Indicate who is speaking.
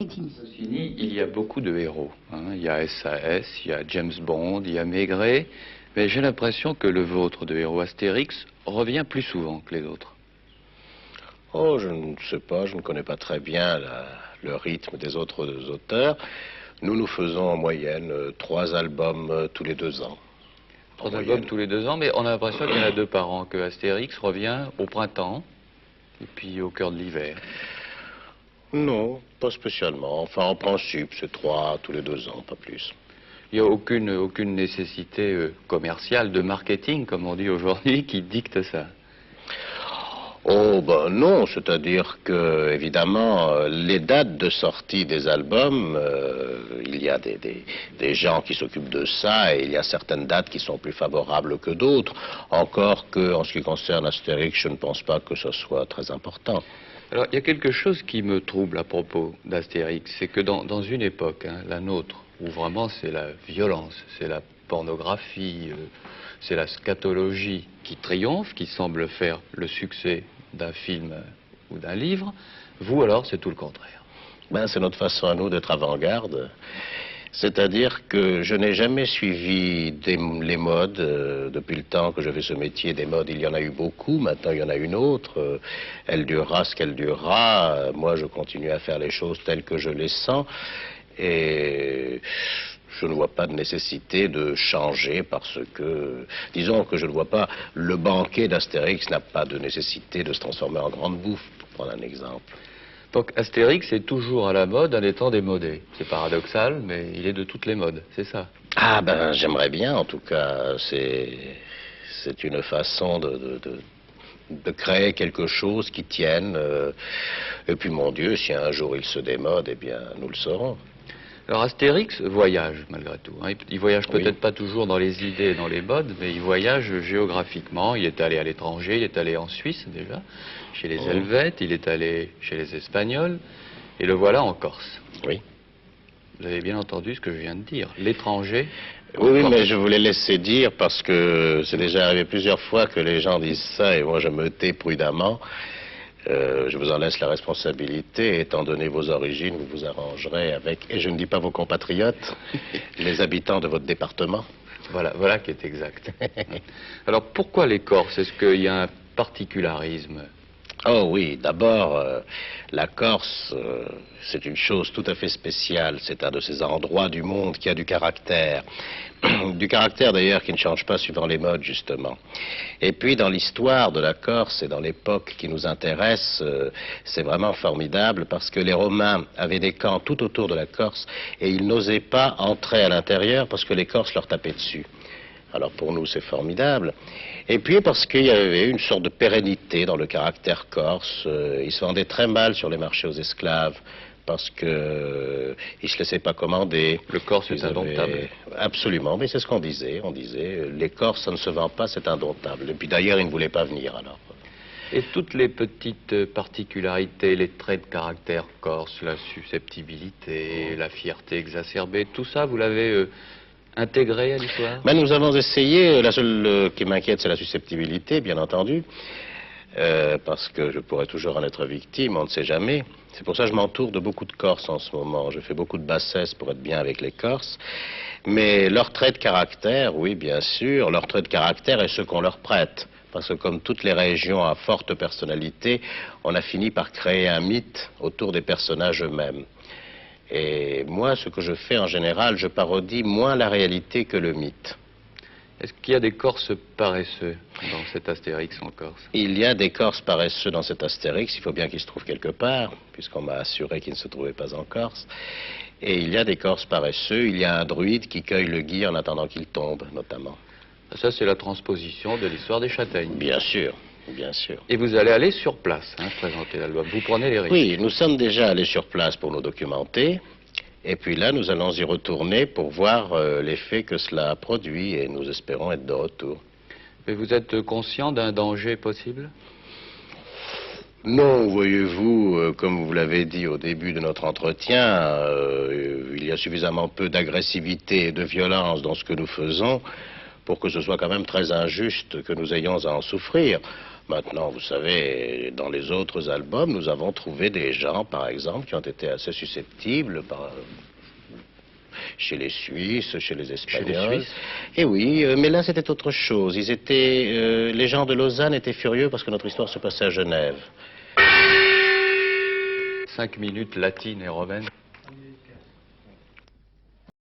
Speaker 1: Marketing.
Speaker 2: Rossini, il y a beaucoup de héros. Hein. Il y a SAS, il y a James Bond, il y a Maigret. Mais j'ai l'impression que le vôtre de héros Astérix revient plus souvent que les autres.
Speaker 3: Oh, je ne sais pas, je ne connais pas très bien le rythme des autres auteurs. Nous faisons en moyenne 3 albums tous les 2 ans.
Speaker 2: 3 albums tous les 2 ans, mais on a l'impression qu'il y en a 2 par an, que Astérix revient au printemps et puis au cœur de l'hiver.
Speaker 3: Non, pas spécialement. Enfin, en principe, c'est 3 tous les 2 ans, pas plus.
Speaker 2: Il n'y a aucune nécessité commerciale, de marketing, comme on dit aujourd'hui, qui dicte ça.
Speaker 3: Oh, ben non, c'est-à-dire que, évidemment, les dates de sortie des albums, il y a des gens qui s'occupent de ça, et il y a certaines dates qui sont plus favorables que d'autres. Encore que, en ce qui concerne Astérix, je ne pense pas que ce soit très important.
Speaker 2: Alors, il y a quelque chose qui me trouble à propos d'Astérix, c'est que dans une époque, hein, la nôtre, où vraiment c'est la violence, c'est la pornographie, c'est la scatologie qui triomphe, qui semble faire le succès d'un film ou d'un livre, vous alors c'est tout le contraire.
Speaker 3: Ben, c'est notre façon à nous d'être avant-garde. C'est-à-dire que je n'ai jamais suivi les modes. Depuis le temps que je fais ce métier, des modes, il y en a eu beaucoup. Maintenant, il y en a une autre. Elle durera ce qu'elle durera. Moi, je continue à faire les choses telles que je les sens. Et je ne vois pas de nécessité de changer parce que, disons que je ne vois pas, le banquet d'Astérix n'a pas de nécessité de se transformer en grande bouffe, pour prendre un exemple.
Speaker 2: Donc Astérix est toujours à la mode en étant démodé. C'est paradoxal, mais il est de toutes les modes, c'est ça.
Speaker 3: Ah ben, j'aimerais bien, en tout cas. C'est une façon de créer quelque chose qui tienne. Et puis, mon Dieu, si un jour il se démode, eh bien, nous le saurons.
Speaker 2: Alors Astérix voyage malgré tout. Hein. Il voyage peut-être pas toujours dans les idées et dans les modes, mais il voyage géographiquement. Il est allé à l'étranger, il est allé en Suisse déjà, chez les Helvètes, il est allé chez les Espagnols, et le voilà en Corse.
Speaker 3: Oui.
Speaker 2: Vous avez bien entendu ce que je viens de dire, l'étranger.
Speaker 3: Oui, mais je voulais laisser dire parce que c'est déjà arrivé plusieurs fois que les gens disent ça et moi je me tais prudemment. Je vous en laisse la responsabilité, étant donné vos origines, vous vous arrangerez avec, et je ne dis pas vos compatriotes, les habitants de votre département.
Speaker 2: Voilà qui est exact. Alors pourquoi les Corses? Est-ce qu'il y a un particularisme?
Speaker 3: Oh oui, d'abord, la Corse, c'est une chose tout à fait spéciale. C'est un de ces endroits du monde qui a du caractère. Du caractère d'ailleurs qui ne change pas suivant les modes, justement. Et puis dans l'histoire de la Corse et dans l'époque qui nous intéresse, c'est vraiment formidable parce que les Romains avaient des camps tout autour de la Corse et ils n'osaient pas entrer à l'intérieur parce que les Corses leur tapaient dessus. Alors pour nous c'est formidable. Et puis parce qu'il y avait une sorte de pérennité dans le caractère corse. Ils se vendaient très mal sur les marchés aux esclaves parce qu'ils ne se laissaient pas commander.
Speaker 2: Le Corse est indomptable.
Speaker 3: Absolument, mais c'est ce qu'on disait. On disait, les Corses ça ne se vend pas, c'est indomptable. Et puis d'ailleurs ils ne voulaient pas venir alors.
Speaker 2: Et toutes les petites particularités, les traits de caractère corse, la susceptibilité, la fierté exacerbée, tout ça vous l'avez intégré à l'histoire?
Speaker 3: Ben, nous avons essayé, la seule qui m'inquiète c'est la susceptibilité, bien entendu, parce que je pourrais toujours en être victime, on ne sait jamais. C'est pour ça que je m'entoure de beaucoup de Corses en ce moment. Je fais beaucoup de bassesse pour être bien avec les Corses. Mais leur trait de caractère, oui, bien sûr, leur trait de caractère est ce qu'on leur prête. Parce que comme toutes les régions à forte personnalité, on a fini par créer un mythe autour des personnages eux-mêmes. Et moi, ce que je fais en général, je parodie moins la réalité que le mythe.
Speaker 2: Est-ce qu'il y a des Corses paresseux dans cet Astérix en Corse?
Speaker 3: Il y a des Corses paresseux dans cet Astérix, il faut bien qu'ils se trouvent quelque part, puisqu'on m'a assuré qu'ils ne se trouvaient pas en Corse. Et il y a des Corses paresseux, il y a un druide qui cueille le gui en attendant qu'il tombe, notamment.
Speaker 2: Ça, c'est la transposition de l'histoire des châtaignes.
Speaker 3: Bien sûr. Bien sûr.
Speaker 2: Et vous allez aller sur place, hein, présenter l'album. Vous prenez les risques.
Speaker 3: Oui, nous sommes déjà allés sur place pour nous documenter. Et puis là, nous allons y retourner pour voir l'effet que cela a produit. Et nous espérons être de retour.
Speaker 2: Mais vous êtes conscient d'un danger possible?
Speaker 3: Non, voyez-vous, comme vous l'avez dit au début de notre entretien, il y a suffisamment peu d'agressivité et de violence dans ce que nous faisons pour que ce soit quand même très injuste que nous ayons à en souffrir. Maintenant, vous savez, dans les autres albums, nous avons trouvé des gens, par exemple, qui ont été assez susceptibles, chez les Suisses, chez les Espagnols.
Speaker 2: Chez les Suisses.
Speaker 3: Et oui, mais là c'était autre chose. Les gens de Lausanne étaient furieux parce que notre histoire se passait à Genève.
Speaker 2: 5 minutes latines et romaines.